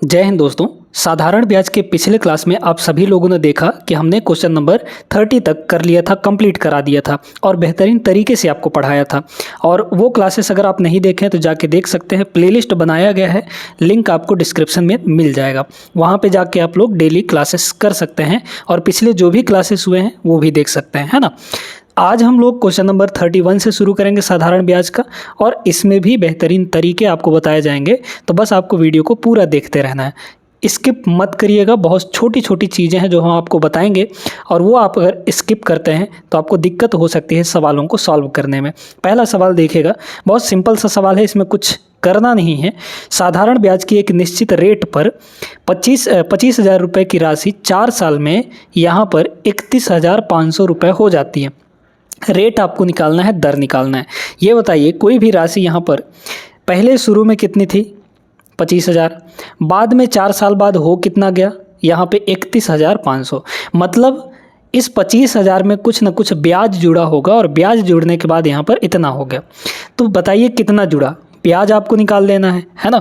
जय हिंद दोस्तों। साधारण ब्याज के पिछले क्लास में आप सभी लोगों ने देखा कि हमने क्वेश्चन नंबर 30 तक कर लिया था, कंप्लीट करा दिया था और बेहतरीन तरीके से आपको पढ़ाया था। और वो क्लासेस अगर आप नहीं देखें तो जाके देख सकते हैं, प्लेलिस्ट बनाया गया है, लिंक आपको डिस्क्रिप्शन में मिल जाएगा। वहाँ पे जाके आप लोग डेली क्लासेस कर सकते हैं और पिछले जो भी क्लासेस हुए हैं वो भी देख सकते हैं, है ना। आज हम लोग क्वेश्चन नंबर 31 से शुरू करेंगे साधारण ब्याज का, और इसमें भी बेहतरीन तरीके आपको बताए जाएंगे। तो बस आपको वीडियो को पूरा देखते रहना है, स्किप मत करिएगा। बहुत छोटी छोटी चीज़ें हैं जो हम आपको बताएंगे, और वो आप अगर स्किप करते हैं तो आपको दिक्कत हो सकती है सवालों को सॉल्व करने में। पहला सवाल देखिएगा, बहुत सिंपल सा सवाल है, इसमें कुछ करना नहीं है। साधारण ब्याज की एक निश्चित रेट पर 25,000 रुपये की राशि 4 साल में यहाँ पर 31,500 रुपये हो जाती है। रेट आपको निकालना है, दर निकालना है। ये बताइए, कोई भी राशि यहाँ पर पहले शुरू में कितनी थी 25,000, बाद में 4 साल बाद हो कितना गया यहाँ पे 31,500। मतलब इस 25,000 में कुछ ना कुछ ब्याज जुड़ा होगा, और ब्याज जुड़ने के बाद यहाँ पर इतना हो गया। तो बताइए कितना जुड़ा, ब्याज आपको निकाल लेना है ना।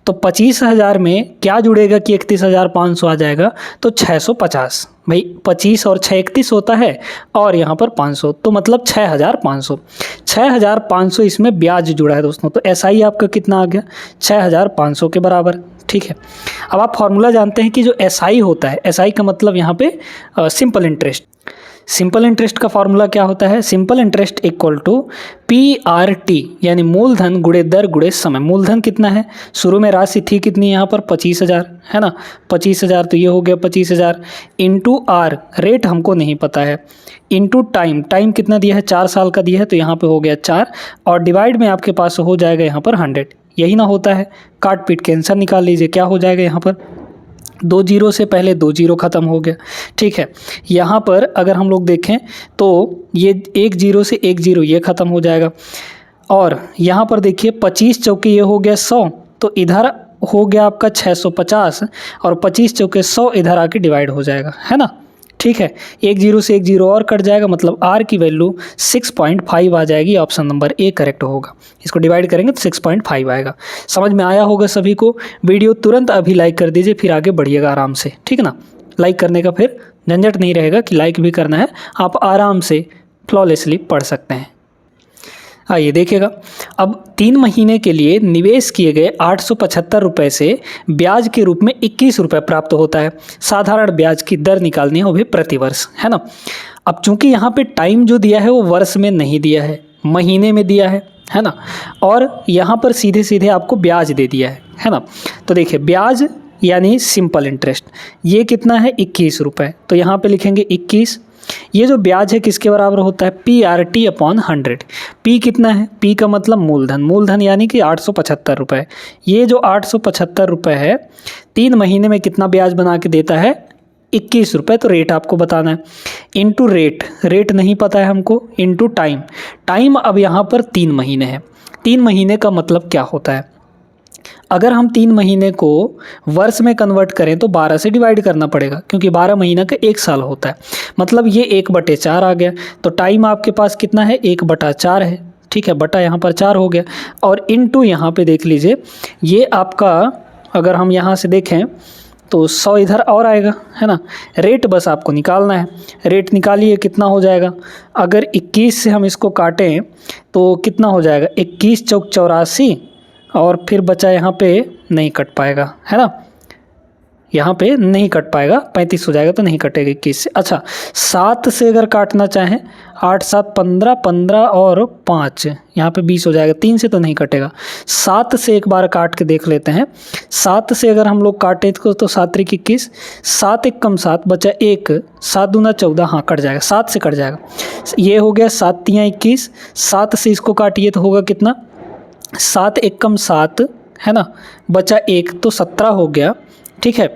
तो 25,000 में क्या जुड़ेगा कि 31,500 आ जाएगा, तो 650। भाई 25 और 6 31 होता है, और यहाँ पर 500, तो मतलब 6,500। 6,500 इसमें ब्याज जुड़ा है दोस्तों। तो SI आपका कितना आ गया, 6,500 के बराबर। ठीक है, अब आप फॉर्मूला जानते हैं कि जो SI होता है, SI का मतलब यहाँ पे सिंपल इंटरेस्ट। सिंपल इंटरेस्ट का फॉर्मूला क्या होता है, simple interest equal to PRT, यानी मूलधन गुणे दर गुणे समय। मूलधन कितना है, शुरू में राशि थी कितनी यहाँ पर 25,000, है ना। 25,000 तो ये हो गया 25,000 इंटू R, रेट हमको नहीं पता है, इंटू टाइम, टाइम कितना दिया है 4 साल का दिया है, तो यहाँ पे हो गया 4, और डिवाइड में आपके पास हो जाएगा यहाँ पर 100। यही ना होता है, काट पीट के आंसर निकाल लीजिए। क्या हो जाएगा यहाँ पर, 2 जीरो से पहले 2 जीरो ख़त्म हो गया। ठीक है, यहाँ पर अगर हम लोग देखें तो ये 1 जीरो से 1 जीरो ये ख़त्म हो जाएगा, और यहाँ पर देखिए 25 चौके ये हो गया 100, तो इधर हो गया आपका 650, और 25 चौके 100 इधर आके डिवाइड हो जाएगा, है ना। ठीक है, 1 जीरो से 1 जीरो और कट जाएगा, मतलब R की वैल्यू 6.5 आ जाएगी। ऑप्शन नंबर A करेक्ट होगा। इसको डिवाइड करेंगे तो 6.5 आएगा। समझ में आया होगा सभी को। वीडियो तुरंत अभी लाइक कर दीजिए, फिर आगे बढ़िएगा आराम से, ठीक है ना। लाइक करने का फिर झंझट नहीं रहेगा कि लाइक भी करना है, आप आराम से फ्लॉलेसली पढ़ सकते हैं। आइए देखिएगा, अब 3 महीने के लिए निवेश किए गए 875 रुपये से ब्याज के रूप में 21 रुपये प्राप्त होता है। साधारण ब्याज की दर निकालनी है, वो भी प्रतिवर्ष, है ना। अब चूंकि यहाँ पे टाइम जो दिया है वो वर्ष में नहीं दिया है, महीने में दिया है ना, और यहाँ पर सीधे सीधे आपको ब्याज दे दिया है ना। तो देखिए, ब्याज यानी सिंपल इंटरेस्ट, ये कितना है 21 रुपये, तो यहाँ पे लिखेंगे 21। ये जो ब्याज है किसके बराबर होता है, PRT अपॉन 100। P कितना है, P का मतलब मूलधन, मूलधन यानी कि 875 रुपये। ये जो 875 रुपये है 3 महीने में कितना ब्याज बना के देता है, 21 रुपये। तो रेट आपको बताना है, इंटू रेट, रेट नहीं पता है हमको, इंटू टाइम, टाइम अब यहाँ पर 3 महीने है। 3 महीने का मतलब क्या होता है, अगर हम 3 महीने को वर्ष में कन्वर्ट करें तो 12 से डिवाइड करना पड़ेगा, क्योंकि 12 महीना का 1 साल होता है। मतलब ये 1/4 आ गया। तो टाइम आपके पास कितना है, 1/4 है। ठीक है, बटा यहाँ पर 4 हो गया, और इनटू यहाँ पे देख लीजिए, ये आपका अगर हम यहाँ से देखें तो 100 इधर और आएगा, है ना। रेट बस आपको निकालना है, रेट निकालिए कितना हो जाएगा। अगर 21 से हम इसको काटें तो कितना हो जाएगा, 21 चौक 84, और फिर बचा यहाँ पे नहीं कट पाएगा, है ना, यहाँ पे नहीं कट पाएगा, 35 हो जाएगा तो नहीं कटेगा 21 से। अच्छा, 7 से अगर काटना चाहें, 8 7 15, 15 और 5 यहाँ पे 20 हो जाएगा, 3 से तो नहीं कटेगा। 7 से एक बार काट के देख लेते हैं। 7 से अगर हम लोग काटें तो 7 त्रिक 21, 7 एक कम 7 बचा 1, 7 दूना 14, हाँ कट जाएगा, 7 से कट जाएगा। ये हो गया 7 तियाँ 21, 7 से इसको काटिए तो होगा कितना, 7 एक कम 7, है ना, बचा 1 तो 17 हो गया। ठीक है,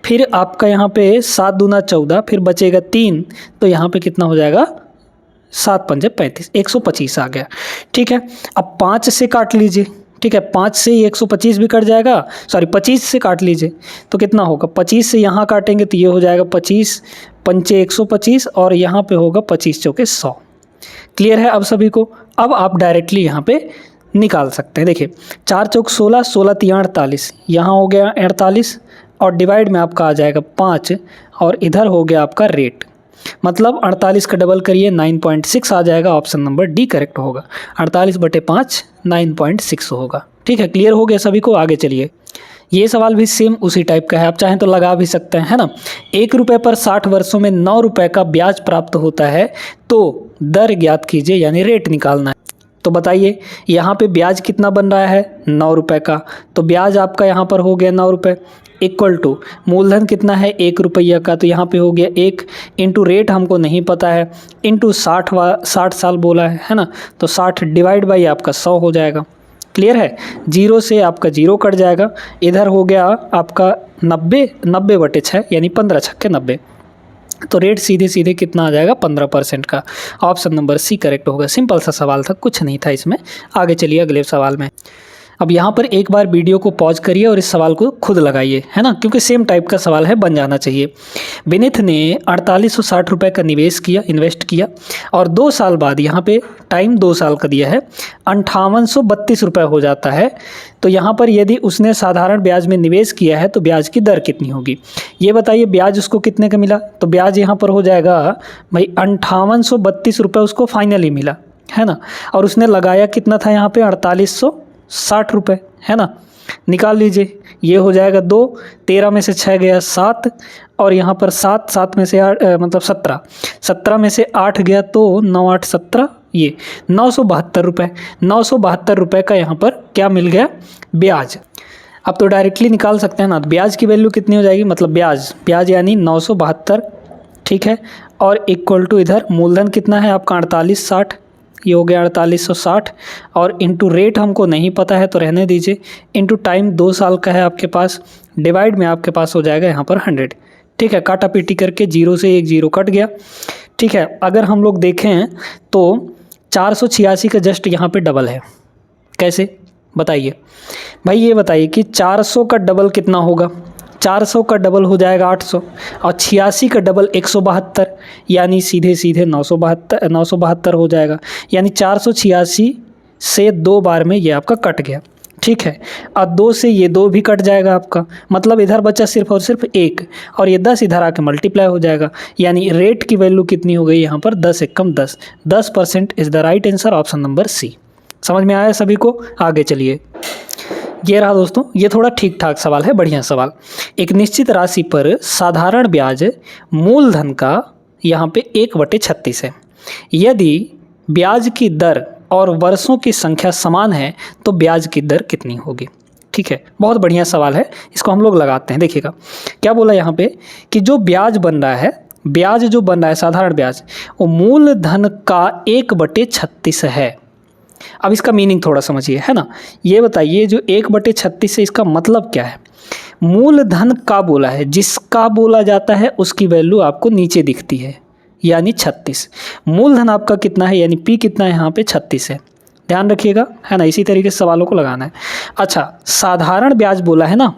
फिर आपका यहाँ पे 7 दूना 14, फिर बचेगा 3, तो यहाँ पे कितना हो जाएगा, 7 पंजे 35, 125 आ गया। ठीक है, अब 5 से काट लीजिए। ठीक है, 5 से 125 भी कट जाएगा, सॉरी 25 से काट लीजिए तो कितना होगा, 25 से यहाँ काटेंगे तो ये हो जाएगा 25 पंचे 125, और यहाँ पे होगा 25 चौके 100। क्लियर है अब सभी को। अब आप डायरेक्टली यहाँ पे निकाल सकते हैं। देखिए 4 चौक 16, 16 तिया 48, यहाँ हो गया 48 और डिवाइड में आपका आ जाएगा 5 और इधर हो गया आपका रेट, मतलब 48 का डबल करिए 9.6 आ जाएगा। ऑप्शन नंबर डी करेक्ट होगा। 48/5 9.6 होगा। ठीक है, क्लियर हो गया सभी को। आगे चलिए, ये सवाल भी सेम उसी टाइप का है, आप चाहें तो लगा भी सकते हैं, है ना। 1 रुपये पर 60 वर्षों में 9 रुपये का ब्याज प्राप्त होता है, तो दर ज्ञात कीजिए, यानी रेट निकालना है। तो बताइए यहाँ पे ब्याज कितना बन रहा है 9 रुपये का, तो ब्याज आपका यहाँ पर हो गया 9 रुपये इक्वल टू मूलधन कितना है 1 रुपया का, तो यहाँ पे हो गया 1 इंटू रेट हमको नहीं पता है इंटू 60 साल बोला है ना, तो 60 डिवाइड बाई आपका 100 हो जाएगा। क्लियर है, 0 से आपका 0 कट जाएगा, इधर हो गया आपका 90/6 यानी 15 छक्के 90, तो रेट सीधे सीधे कितना आ जाएगा 15% का। ऑप्शन नंबर सी करेक्ट होगा। सिंपल सा सवाल था, कुछ नहीं था इसमें। आगे चलिए अगले सवाल में। अब यहाँ पर एक बार वीडियो को पॉज करिए और इस सवाल को खुद लगाइए, है ना, क्योंकि सेम टाइप का सवाल है, बन जाना चाहिए। विनीत ने 4860 रुपये का इन्वेस्ट किया और 2 साल बाद, यहाँ पे टाइम 2 साल का दिया है, 5832 रुपये हो जाता है। तो यहाँ पर यदि उसने साधारण ब्याज में निवेश किया है तो ब्याज की दर कितनी होगी, ये बताइए। ब्याज उसको कितने का मिला, तो ब्याज यहाँ पर हो जाएगा भाई 5832 रुपये उसको फाइनली मिला, है ना, और उसने लगाया कितना था यहाँ पे 4860 रुपये, है ना। निकाल लीजिए, ये हो जाएगा 2, 13 में से 6 गया 7 और यहाँ पर 7 में से 8 मतलब 17 में से 8 गया तो 9 8 17, ये 972 रुपये। 972 रुपये का यहाँ पर क्या मिल गया ब्याज। अब तो डायरेक्टली निकाल सकते हैं ना, ब्याज की वैल्यू कितनी हो जाएगी, मतलब ब्याज यानी 972, ठीक है, और इक्वल टू इधर मूलधन कितना है आपका 4860, ये हो गया 4860 और इंटू रेट हमको नहीं पता है तो रहने दीजिए, इंटू टाइम 2 साल का है आपके पास, डिवाइड में आपके पास हो जाएगा यहाँ पर 100। ठीक है, काटा पीटी करके 0 से 1 0 कट गया। ठीक है, अगर हम लोग देखें तो 486 का जस्ट यहाँ पे डबल है, कैसे बताइए भाई, ये बताइए कि 400 का डबल कितना होगा। 400 का डबल हो जाएगा 800 और 86 का डबल 172, यानी सीधे सीधे 972 हो जाएगा, यानी 486 से 2 बार में ये आपका कट गया। ठीक है, और 2 से ये 2 भी कट जाएगा आपका, मतलब इधर बचा सिर्फ और सिर्फ 1 और ये 10 इधर आके मल्टीप्लाई हो जाएगा, यानी रेट की वैल्यू कितनी हो गई यहाँ पर 10 एकम 10, 10% is the right answer. Option number C. समझ में आया सभी को। आगे चलिए, ये रहा दोस्तों, ये थोड़ा ठीक ठाक सवाल है, बढ़िया सवाल। एक निश्चित राशि पर साधारण ब्याज मूलधन का यहाँ पे 1/36 है। यदि ब्याज की दर और वर्षों की संख्या समान है तो ब्याज की दर कितनी होगी। ठीक है, बहुत बढ़िया सवाल है, इसको हम लोग लगाते हैं। देखिएगा क्या बोला यहाँ पे कि जो ब्याज बन रहा है, ब्याज जो बन रहा है साधारण ब्याज, वो मूलधन का 1/36 है। अब इसका मीनिंग थोड़ा समझिए, है ना। ये बताइए जो 1/36 है इसका मतलब क्या है। मूलधन का बोला है, जिसका बोला जाता है उसकी वैल्यू आपको नीचे दिखती है, यानी 36। मूलधन आपका कितना है, यानी P कितना है यहाँ पे 36 है, ध्यान रखिएगा, है ना। इसी तरीके से सवालों को लगाना है। अच्छा, साधारण ब्याज बोला है ना,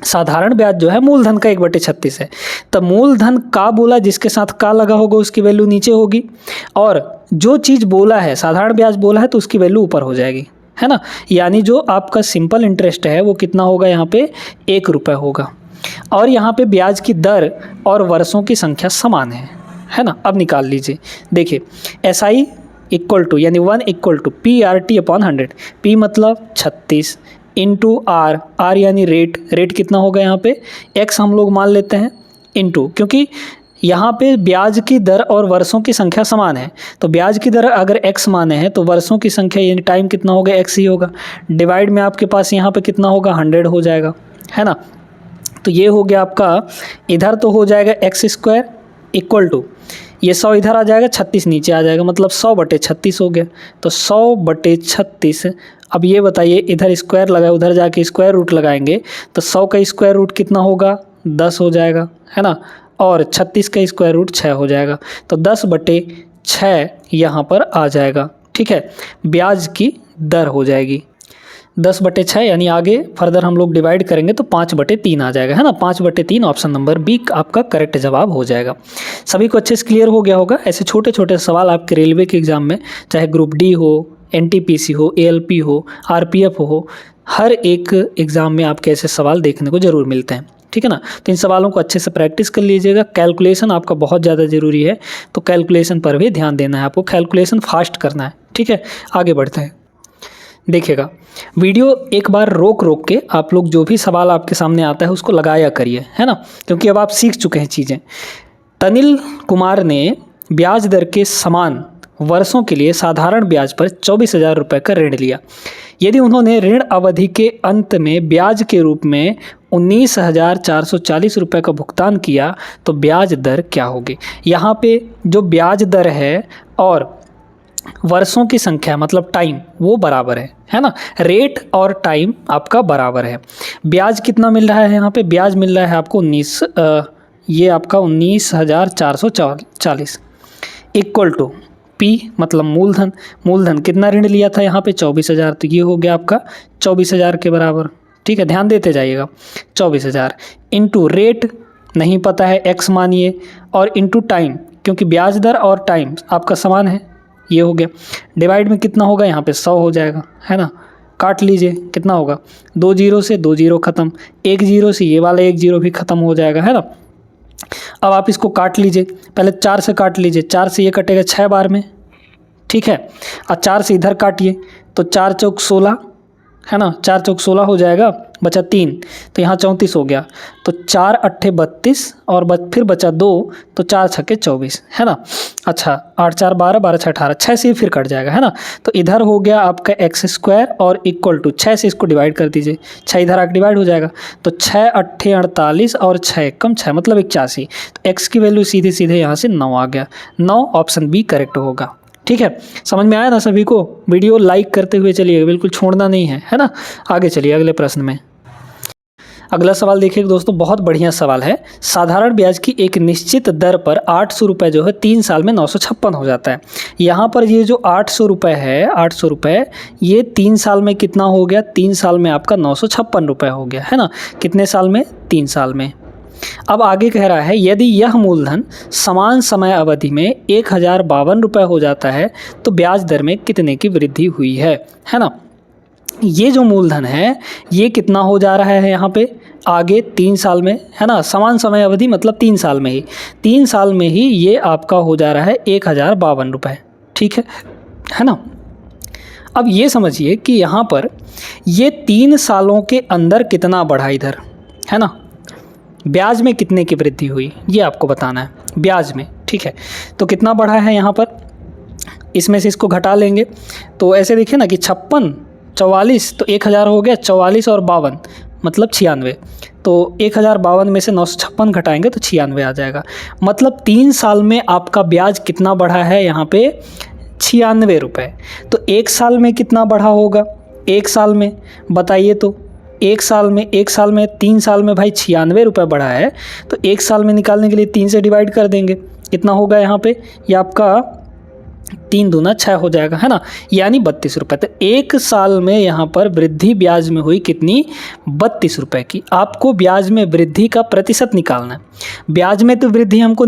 साधारण ब्याज जो है मूलधन का 1/36 है, तो मूलधन का बोला, जिसके साथ का लगा होगा उसकी वैल्यू नीचे होगी, और जो चीज़ बोला है साधारण ब्याज बोला है तो उसकी वैल्यू ऊपर हो जाएगी, है ना। यानी जो आपका सिंपल इंटरेस्ट है वो कितना होगा यहाँ पे 1 रुपये होगा, और यहाँ पे ब्याज की दर और वर्षों की संख्या समान है ना। अब निकाल लीजिए, देखिए SI इक्वल टू यानी 1 इक्वल टू PRT/100, P मतलब 36 इंटू R यानी रेट कितना होगा यहाँ पे X हम लोग मान लेते हैं, इंटू, क्योंकि यहाँ पे ब्याज की दर और वर्षों की संख्या समान है, तो ब्याज की दर अगर x माने हैं तो वर्षों की संख्या यानी टाइम कितना होगा x ही होगा, डिवाइड में आपके पास यहाँ पे कितना होगा 100 हो जाएगा, है ना। तो ये हो गया आपका, इधर तो हो जाएगा x² इक्वल टू ये 100 इधर आ जाएगा, 36 नीचे आ जाएगा, मतलब 100/36 हो गया, तो 100/36। अब ये बताइए, इधर स्क्वायर लगाए, उधर जाके स्क्वायर रूट लगाएंगे तो 100 का स्क्वायर रूट कितना होगा 10 हो जाएगा, है ना, और 36 का स्क्वायर रूट 6 हो जाएगा, तो 10/6 यहाँ पर आ जाएगा। ठीक है, ब्याज की दर हो जाएगी 10/6, यानी आगे फर्दर हम लोग डिवाइड करेंगे तो 5/3 आ जाएगा, है ना। 5/3 ऑप्शन नंबर बी आपका करेक्ट जवाब हो जाएगा। सभी को अच्छे से क्लियर हो गया होगा। ऐसे छोटे छोटे सवाल आपके रेलवे के एग्ज़ाम में, चाहे ग्रुप डी हो, एनटीपीसी हो, एएलपी हो, आरपीएफ हो, हर एक एग्ज़ाम में आपके ऐसे सवाल देखने को ज़रूर मिलते हैं, ठीक है ना। तो इन सवालों को अच्छे से प्रैक्टिस कर लीजिएगा। कैलकुलेशन आपका बहुत ज़्यादा ज़रूरी है, तो कैलकुलेशन पर भी ध्यान देना है आपको, कैलकुलेशन फास्ट करना है, ठीक है। आगे बढ़ते हैं, देखिएगा वीडियो एक बार रोक रोक के आप लोग जो भी सवाल आपके सामने आता है उसको लगाया करिए, है ना, क्योंकि अब आप सीख चुके हैं चीज़ें। तनिल कुमार ने ब्याज दर के समान वर्षों के लिए साधारण ब्याज पर 24,000 रुपये का ऋण लिया। यदि उन्होंने ऋण अवधि के अंत में ब्याज के रूप में 19,440 रुपये का भुगतान किया तो ब्याज दर क्या होगी। यहाँ पे जो ब्याज दर है और वर्षों की संख्या मतलब टाइम वो बराबर है ना। रेट और टाइम आपका बराबर है। ब्याज कितना मिल रहा है यहाँ पे, ब्याज मिल रहा है आपको 19,440 इक्वल टू P मतलब मूलधन। मूलधन कितना ऋण लिया था यहाँ पे 24,000, तो ये हो गया आपका 24,000 के बराबर, ठीक है, ध्यान देते जाइएगा। 24,000 इंटू रेट नहीं पता है x मानिए, और इंटू टाइम क्योंकि ब्याज दर और टाइम आपका समान है, ये हो गया। डिवाइड में कितना होगा यहाँ पे 100 हो जाएगा, है ना। काट लीजिए कितना होगा, 2 जीरो से 2 जीरो ख़त्म, 1 जीरो से ये वाला 1 जीरो भी ख़त्म हो जाएगा, है ना। अब आप इसको काट लीजिए, पहले 4 से काट लीजिए, 4 से ये कटेगा 6 बार में, ठीक है। और 4 से इधर काटिए तो 4 चौक 16, है ना, 4 चौक 16 हो जाएगा, बचा 3 तो यहाँ 34 हो गया, तो 4 अट्ठे 32 और फिर बचा 2 तो 4 छक्के 24, है ना। अच्छा 8 4 12, 12 6 18, 6 से फिर कट जाएगा, है ना। तो इधर हो गया आपका x² और इक्वल टू 6 से इसको डिवाइड कर दीजिए, 6 इधर आके डिवाइड हो जाएगा, तो 6 अट्ठे 48 और 6 एकम 6 मतलब 81। तो x की वैल्यू सीधे सीधे यहाँ से 9 आ गया, 9 ऑप्शन बी करेक्ट होगा, ठीक है। समझ में आया ना सभी को। वीडियो लाइक करते हुए चलिएगा, बिल्कुल छोड़ना नहीं है ना। आगे चलिए अगले प्रश्न में। अगला सवाल देखिए दोस्तों, बहुत बढ़िया सवाल है। साधारण ब्याज की एक निश्चित दर पर 800 रुपये जो है 3 साल में 956 हो जाता है। यहाँ पर ये जो 800 रुपये है, 800 रुपये ये 3 साल में कितना हो गया, 3 साल में आपका 956 रुपये हो गया, है ना। कितने साल में, 3 साल में। अब आगे कह रहा है यदि यह मूलधन समान समय अवधि में 1,052 रुपये हो जाता है तो ब्याज दर में कितने की वृद्धि हुई है ना। ये जो मूलधन है ये कितना हो जा रहा है यहाँ पे आगे 3 साल में, है ना। समान समय अवधि मतलब 3 साल में ही, 3 साल में ही ये आपका हो जा रहा है 1,052 रुपये, ठीक है ना। अब ये समझिए कि यहाँ पर ये 3 सालों के अंदर कितना बढ़ा इधर, है ना। ब्याज में कितने की वृद्धि हुई ये आपको बताना है, ब्याज में, ठीक है। तो कितना बढ़ा है यहाँ पर, इसमें से इसको घटा लेंगे तो ऐसे देखिए ना कि 56 44 तो 1,000 हो गया, 44 और 52 मतलब 96, तो 1,052 में से 956 घटाएंगे तो 96 आ जाएगा। मतलब 3 साल में आपका ब्याज कितना बढ़ा है यहाँ पे 96 रुपये। तो 1 साल में कितना बढ़ा होगा, 1 साल में बताइए तो, 1 साल में 3 साल में भाई 96 रुपये बढ़ा है, तो 1 साल में निकालने के लिए 3 से डिवाइड कर देंगे, कितना होगा यहाँ पे, ये आपका 3 दूना 6 हो जाएगा, है ना, यानी 32 रुपये। तो 1 साल में यहाँ पर वृद्धि ब्याज में हुई कितनी, 32 रुपये की। आपको ब्याज में वृद्धि का प्रतिशत निकालना है। ब्याज में तो वृद्धि हमको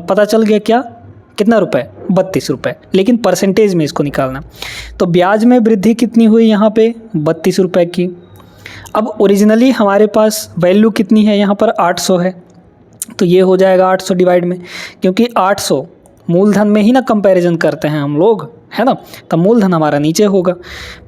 पता चल गया क्या, कितना रुपए, 32 रुपये, लेकिन परसेंटेज में इसको निकालना। तो ब्याज में वृद्धि कितनी हुई यहाँ पे 32 रुपये की। अब ओरिजिनली हमारे पास वैल्यू कितनी है यहाँ पर 800 है, तो ये हो जाएगा 800 डिवाइड में, क्योंकि 800 मूलधन में ही ना कंपैरिजन करते हैं हम लोग, है ना, तो मूलधन हमारा नीचे होगा।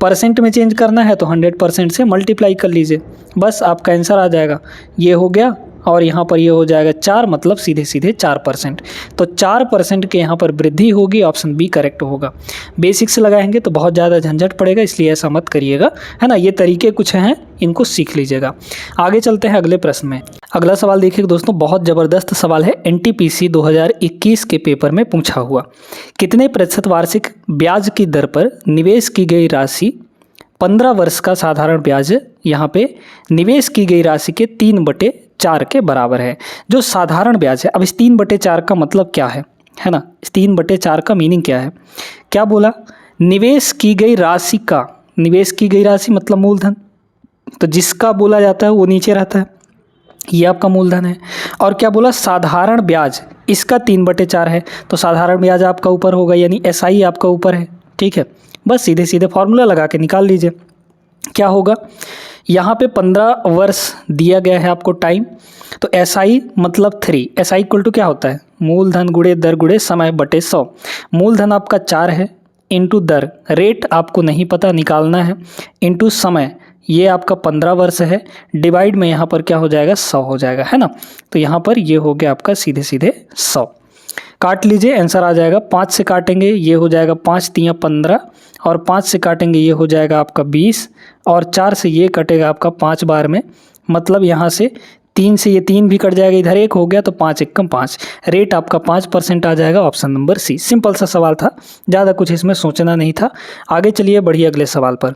परसेंट में चेंज करना है तो 100% से मल्टीप्लाई कर लीजिए, बस आपका आंसर आ जाएगा। ये हो गया और यहाँ पर ये हो जाएगा 4 मतलब सीधे सीधे 4%। तो 4% के यहाँ पर वृद्धि होगी, ऑप्शन बी करेक्ट होगा। बेसिक से लगाएंगे तो बहुत ज़्यादा झंझट पड़ेगा, इसलिए ऐसा मत करिएगा, है ना। ये तरीके कुछ हैं, इनको सीख लीजिएगा। आगे चलते हैं अगले प्रश्न में। अगला सवाल देखिए दोस्तों, बहुत ज़बरदस्त सवाल है, एनटीपीसी 2021 के पेपर में पूछा हुआ। कितने प्रतिशत वार्षिक ब्याज की दर पर निवेश की गई राशि 15 वर्ष का साधारण ब्याज यहाँ पे निवेश की गई राशि के 3/4 के बराबर है। जो साधारण ब्याज है, अब इस 3/4 का मतलब क्या है ना, इस 3/4 का मीनिंग क्या है, क्या बोला, निवेश की गई राशि का, निवेश की गई राशि मतलब मूलधन, तो जिसका बोला जाता है वो नीचे रहता है, ये आपका मूलधन है। और क्या बोला, साधारण ब्याज, इसका 3/4 है, तो साधारण ब्याज आपका ऊपर होगा, यानी एसआई आपका ऊपर है, ठीक है, बस सीधे सीधे फॉर्मूला लगा के निकाल लीजिए। क्या होगा, यहाँ पे 15 वर्ष दिया गया है आपको टाइम, तो SI मतलब 3, SI इक्वल टू क्या होता है, मूलधन गुणे दर गुणे समय बटे 100। मूलधन आपका 4 है, इंटू दर, रेट आपको नहीं पता निकालना है, इंटू समय, ये आपका 15 वर्ष है, डिवाइड में यहाँ पर क्या हो जाएगा, 100 हो जाएगा, है ना। तो यहाँ पर ये हो गया आपका सीधे सीधे 100। काट लीजिए, आंसर आ जाएगा। 5 से काटेंगे ये हो जाएगा 5 तियाँ 15, और 5 से काटेंगे ये हो जाएगा आपका 20, और 4 से ये कटेगा आपका 5 बार में, मतलब यहाँ से 3 से ये 3 भी कट जाएगा, इधर 1 हो गया, तो 5 एकम 5, रेट आपका 5% आ जाएगा। ऑप्शन नंबर सी। सिंपल सा सवाल था, ज़्यादा कुछ इसमें सोचना नहीं था। आगे चलिए बढ़िए अगले सवाल पर।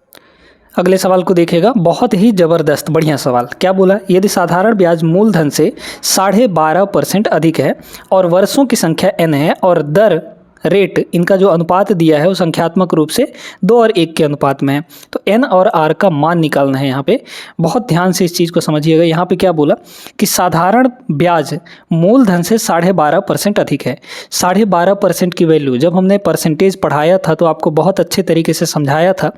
अगले सवाल को देखिएगा, बहुत ही ज़बरदस्त बढ़िया सवाल। क्या बोला, यदि साधारण ब्याज मूलधन से 12.5% अधिक है और वर्षों की संख्या n है और दर रेट इनका जो अनुपात दिया है वो संख्यात्मक रूप से 2 और 1 के अनुपात में है, तो n और r का मान निकालना है। यहाँ पे बहुत ध्यान से इस चीज़ को समझिएगा। यहाँ पे क्या बोला कि साधारण ब्याज मूलधन से 12.5% अधिक है। 12.5% की वैल्यू जब हमने परसेंटेज पढ़ाया था तो आपको बहुत अच्छे तरीके से समझाया था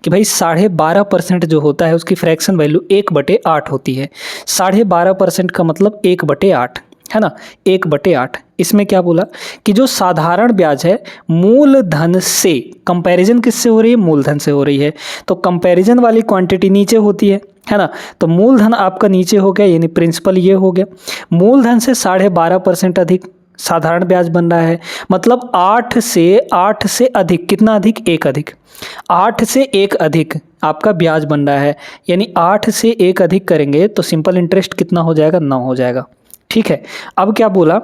कि भाई 12.5% जो होता है उसकी फ्रैक्शन वैल्यू 1/8 होती है। 12.5% का मतलब 1/8 है ना, 1/8। इसमें क्या बोला कि जो साधारण ब्याज है मूलधन से, कंपैरिजन किससे हो रही है, मूलधन से हो रही है, तो कंपैरिजन वाली क्वांटिटी नीचे होती है ना, तो मूलधन आपका नीचे हो गया, यानी प्रिंसिपल ये हो गया। मूलधन से 12.5% अधिक साधारण ब्याज बन रहा है, मतलब 8 से अधिक, कितना अधिक, 1 अधिक, 8 से 1 अधिक आपका ब्याज बन रहा है, यानी 8 से 1 अधिक करेंगे तो सिंपल इंटरेस्ट कितना हो जाएगा, 9 हो जाएगा। ठीक है, अब क्या बोला,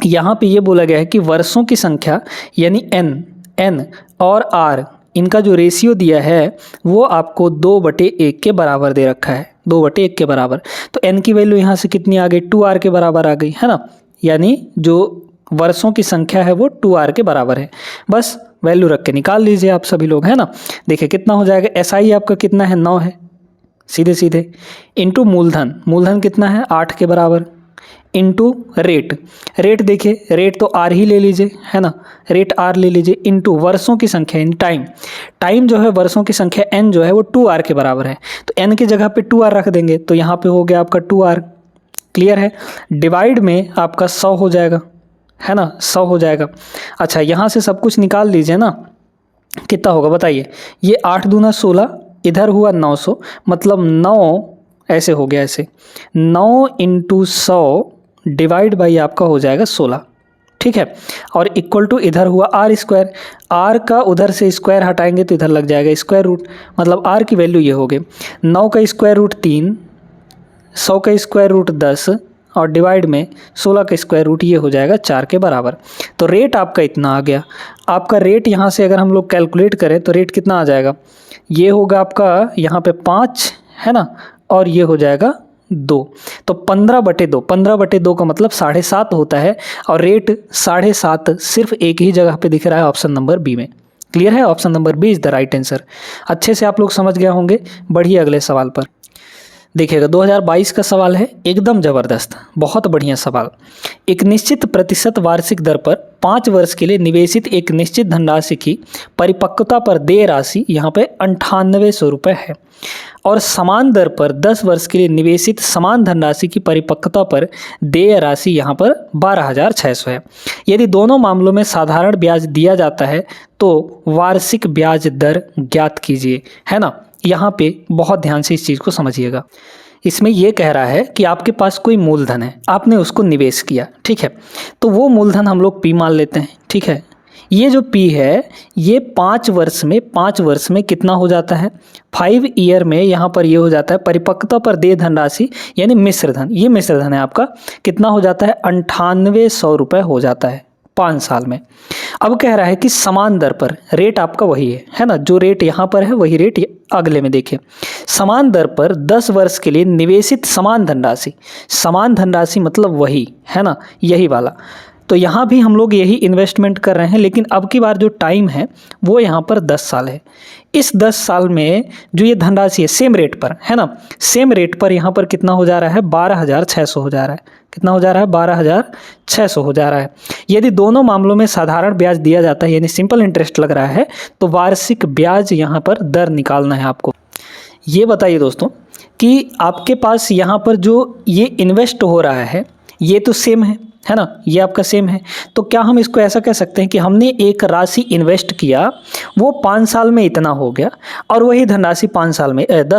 यहाँ पे ये बोला गया है कि वर्षों की संख्या यानी n और r इनका जो रेशियो दिया है वो आपको 2/1 के बराबर दे रखा है, 2/1 के बराबर। तो n की वैल्यू यहाँ से कितनी आ गई, 2r के बराबर आ गई, है ना, यानी जो वर्षों की संख्या है वो 2r के बराबर है। बस वैल्यू रख के निकाल लीजिए आप सभी लोग, है ना। देखिए कितना हो जाएगा, SI आपका कितना है, 9 है, सीधे सीधे, इंटू मूलधन कितना है, 8 के बराबर, इंटू रेट देखिए, रेट तो आर ही ले लीजिए, है ना, रेट आर ले लीजिए, इंटू वर्षों की संख्या इन टाइम जो है वर्षों की संख्या n जो है वो 2r के बराबर है, तो n की जगह पे 2r रख देंगे, तो यहाँ पे हो गया आपका 2r। क्लियर है, डिवाइड में आपका 100 हो जाएगा, है ना, 100 हो जाएगा। अच्छा, यहाँ से सब कुछ निकाल लीजिए ना, कितना होगा बताइए, ये 8 दूना 16, इधर हुआ 900, मतलब 9 ऐसे हो गया, ऐसे 9 × 100 डिवाइड बाई आपका हो जाएगा 16। ठीक है, और इक्वल टू इधर हुआ r², r का उधर से स्क्वायर हटाएंगे तो इधर लग जाएगा स्क्वायर रूट, मतलब r की वैल्यू ये हो गई 9 का स्क्वायर रूट 3, 100 का स्क्वायर रूट 10 और डिवाइड में 16 का स्क्वायर रूट ये हो जाएगा 4 के बराबर। तो रेट आपका इतना आ गया। आपका रेट यहाँ से अगर हम लोग कैलकुलेट करें तो रेट कितना आ जाएगा, ये होगा आपका यहाँ पे 5, है ना, और ये हो जाएगा 2, तो 15/2, 15/2 का मतलब 7.5 होता है, और रेट 7.5 सिर्फ एक ही जगह पे दिख रहा है, ऑप्शन नंबर बी में। क्लियर है, option number B is the right answer. अच्छे से आप लोग समझ गए होंगे। बढ़िए अगले सवाल पर देखिएगा, 2022 का सवाल है, एकदम ज़बरदस्त, बहुत बढ़िया सवाल। एक निश्चित प्रतिशत वार्षिक दर पर 5 वर्ष के लिए निवेशित एक निश्चित धनराशि की परिपक्वता पर देय राशि यहाँ पे 9800 रुपये है, और समान दर पर 10 वर्ष के लिए निवेशित समान धनराशि की परिपक्वता पर देय राशि यहाँ पर 12,600 है। यदि दोनों मामलों में साधारण ब्याज दिया जाता है तो वार्षिक ब्याज दर ज्ञात कीजिए, है ना। यहाँ पे बहुत ध्यान से इस चीज़ को समझिएगा। इसमें यह कह रहा है कि आपके पास कोई मूलधन है, आपने उसको निवेश किया, ठीक है, तो वो मूलधन हम लोग P मान लेते हैं, ठीक है। ये जो P है ये 5 वर्ष में कितना हो जाता है, 5 ईयर में यहाँ पर ये हो जाता है परिपक्वता पर देय धनराशि यानी मिश्रधन, ये मिश्रधन है आपका, कितना हो जाता है 9800 रुपये हो जाता है 5 साल में। अब कह रहा है कि समान दर पर, रेट आपका वही है ना, जो रेट यहाँ पर है वही रेट अगले में देखिए। समान दर पर 10 वर्ष के लिए निवेशित समान धनराशि मतलब वही है ना, यही वाला, तो यहाँ भी हम लोग यही इन्वेस्टमेंट कर रहे हैं, लेकिन अब की बार जो टाइम है वो यहाँ पर 10 साल है। इस 10 साल में जो ये धनराशि है सेम रेट पर, है ना, सेम रेट पर यहाँ पर कितना हो जा रहा है, 12,600 हो जा रहा है। कितना हो जा रहा है, 12,600 हो जा रहा है। यदि दोनों मामलों में साधारण ब्याज दिया जाता है, यानी सिंपल इंटरेस्ट लग रहा है, तो वार्षिक ब्याज यहाँ पर दर निकालना है आपको। ये बताइए दोस्तों कि आपके पास यहाँ पर जो ये इन्वेस्ट हो रहा है ये तो सेम है ना, ये आपका सेम है। तो क्या हम इसको ऐसा कह सकते हैं कि हमने एक राशि इन्वेस्ट किया, वो 5 साल में इतना हो गया, और वही धनराशि 10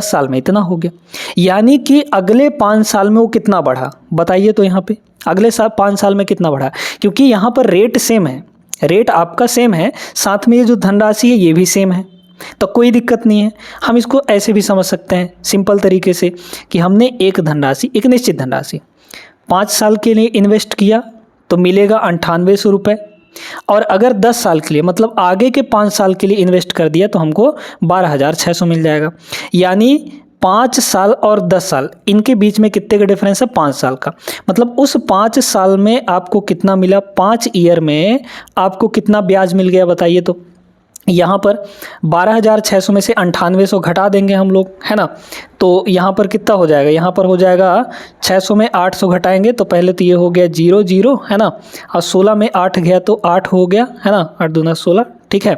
साल में इतना हो गया, यानी कि अगले 5 साल में वो कितना बढ़ा, बताइए। तो यहाँ पे अगले 5 साल में कितना बढ़ा, क्योंकि यहाँ पर रेट सेम है, रेट आपका सेम है, साथ में ये जो धनराशि है ये भी सेम है, तो कोई दिक्कत नहीं है। हम इसको ऐसे भी समझ सकते हैं सिंपल तरीके से कि हमने एक निश्चित धनराशि 5 साल के लिए इन्वेस्ट किया तो मिलेगा 9800 रुपये, और अगर 10 साल के लिए मतलब आगे के 5 साल के लिए इन्वेस्ट कर दिया तो हमको 12,600 मिल जाएगा। यानी 5 साल और 10 साल इनके बीच में कितने का डिफरेंस है, 5 साल का। मतलब उस 5 साल में आपको कितना मिला, 5 ईयर में आपको कितना ब्याज मिल गया, बताइए। तो यहाँ पर 12,600 में से 9800 घटा देंगे हम लोग, है ना, तो यहाँ पर कितना हो जाएगा, यहाँ पर हो जाएगा 600 में 800 घटाएंगे तो पहले तो ये हो गया 0 0, है ना, और 16 में 8 गया तो 8 हो गया, है ना, 8 दूना 16, ठीक है,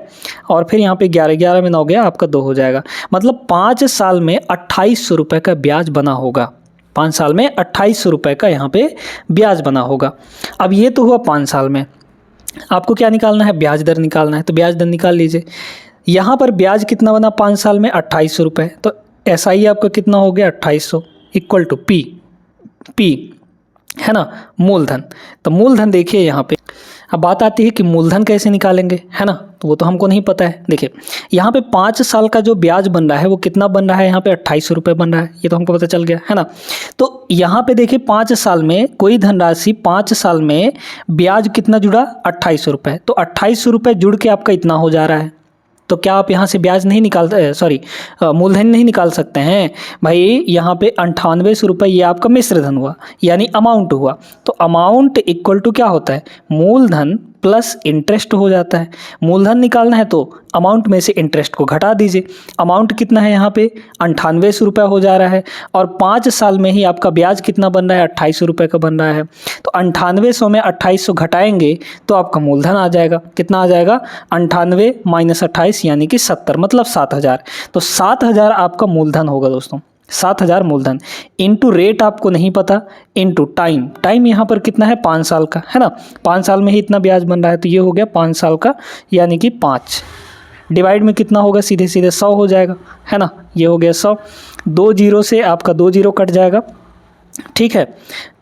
और फिर यहाँ पे 11 में 9 गया, आपका 2 हो जाएगा। मतलब 5 साल में 2800 रुपये का ब्याज बना होगा, 5 साल में 2800 रुपये का यहाँ पे ब्याज बना होगा। अब ये तो हुआ 5 साल में, आपको क्या निकालना है, ब्याज दर निकालना है, तो ब्याज दर निकाल लीजिए। यहाँ पर ब्याज कितना बना 5 साल में, 2800 रुपये, तो SI आपका कितना हो गया 2800 इक्वल टू P, है ना, मूलधन। तो मूलधन देखिए यहाँ पे, अब बात आती है कि मूलधन कैसे निकालेंगे, है ना, तो वो तो हमको नहीं पता है। देखिए यहाँ पे 5 साल का जो ब्याज बन रहा है वो कितना बन रहा है, यहाँ पे 2800 रुपये बन रहा है, ये तो हमको पता चल गया, है ना। तो यहाँ पे देखिए 5 साल में कोई धनराशि 5 साल में ब्याज कितना जुड़ा, 2800 रुपये, तो 2800 रुपये जुड़ के आपका इतना हो जा रहा है। तो क्या आप यहाँ से ब्याज नहीं मूलधन नहीं निकाल सकते हैं भाई। यहाँ पे 9800 रुपये ये आपका मिश्र धन हुआ, यानी अमाउंट हुआ। तो अमाउंट इक्वल टू क्या होता है, मूलधन प्लस इंटरेस्ट हो जाता है। मूलधन निकालना है तो अमाउंट में से इंटरेस्ट को घटा दीजिए। अमाउंट कितना है यहाँ पे 9800 रुपये हो जा रहा है, और 5 साल में ही आपका ब्याज कितना बन रहा है, 2800 रुपये का बन रहा है। तो 9800 में 2800 घटाएंगे तो आपका मूलधन आ जाएगा, कितना आ जाएगा, 98 माइनस 28 यानी कि 70, मतलब 7000। तो 7000 आपका मूलधन होगा दोस्तों, 7000 मूलधन इनटू रेट आपको नहीं पता, इनटू टाइम यहाँ पर कितना है 5 साल का, है ना, 5 साल में ही इतना ब्याज बन रहा है, तो ये हो गया 5 साल का, यानी कि 5 डिवाइड में कितना होगा, सीधे 100 हो जाएगा, है ना, ये हो गया 100। 2 जीरो से आपका 2 जीरो कट जाएगा, ठीक है।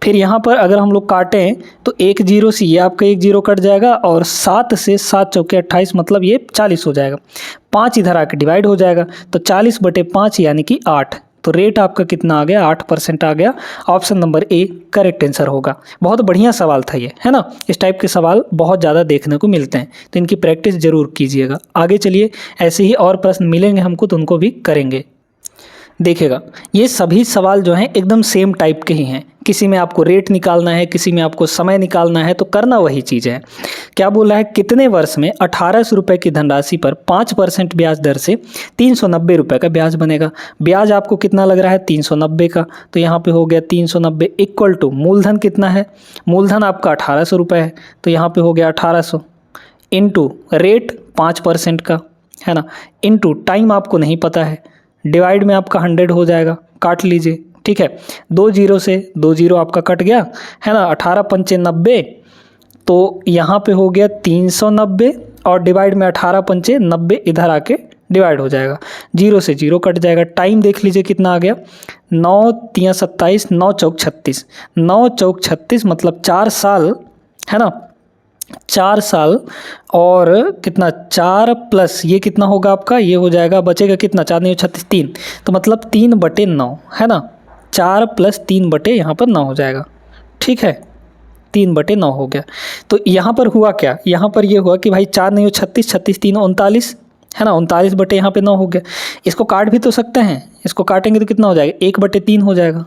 फिर यहाँ पर अगर हम लोग काटें तो 1 जीरो से ये आपका 1 जीरो कट जाएगा, और 7 से 7 चौके 28, मतलब ये 40 हो जाएगा। 5 इधर आके डिवाइड हो जाएगा, तो 40/5 यानी कि 8। तो रेट आपका कितना आ गया, 8% आ गया। Option number A correct answer होगा। बहुत बढ़िया सवाल था ये, है ना। इस टाइप के सवाल बहुत ज़्यादा देखने को मिलते हैं, तो इनकी प्रैक्टिस जरूर कीजिएगा। आगे चलिए, ऐसे ही और प्रश्न मिलेंगे हमको तो उनको भी करेंगे। देखिएगा ये सभी सवाल जो हैं एकदम सेम टाइप के ही हैं। किसी में आपको रेट निकालना है, किसी में आपको समय निकालना है, तो करना वही चीज़ है। क्या बोला है, कितने वर्ष में 1800 रुपये की धनराशि पर 5% ब्याज दर से 390 रुपये का ब्याज बनेगा। ब्याज आपको कितना लग रहा है, 390 का, तो यहाँ पे हो गया 390 इक्वल टू मूलधन कितना है, मूलधन आपका 1800 रुपये है, तो यहाँ पे हो गया 1800 इंटू रेट 5% का, है ना, इंटू टाइम आपको नहीं पता है, डिवाइड में आपका 100 हो जाएगा, काट लीजिए, ठीक है। 2 जीरो से 2 जीरो आपका कट गया, है ना, 18 पंचे 90, तो यहाँ पे हो गया 390, और डिवाइड में 18 पंचे 90 इधर आके डिवाइड हो जाएगा, 0 से 0 कट जाएगा। टाइम देख लीजिए कितना आ गया, 9 3 27, 9 चौक 36, 9 चौक 36 मतलब 4 साल, है ना, 4 साल, और कितना 4 प्लस ये कितना होगा आपका, ये हो जाएगा, बचेगा कितना, 4 नहीं 36 3, तो मतलब 3/9, है ना, 4 प्लस 3 यहाँ पर 9 हो जाएगा, ठीक है, 3/9 हो गया। तो यहाँ पर हुआ क्या, यहाँ पर ये हुआ कि भाई 4 नहीं 36, 36 3 39, है ना, 39 यहाँ पे 9 हो गया। इसको काट भी तो सकते हैं, इसको काटेंगे तो कितना हो जाएगा, 1/3 हो जाएगा।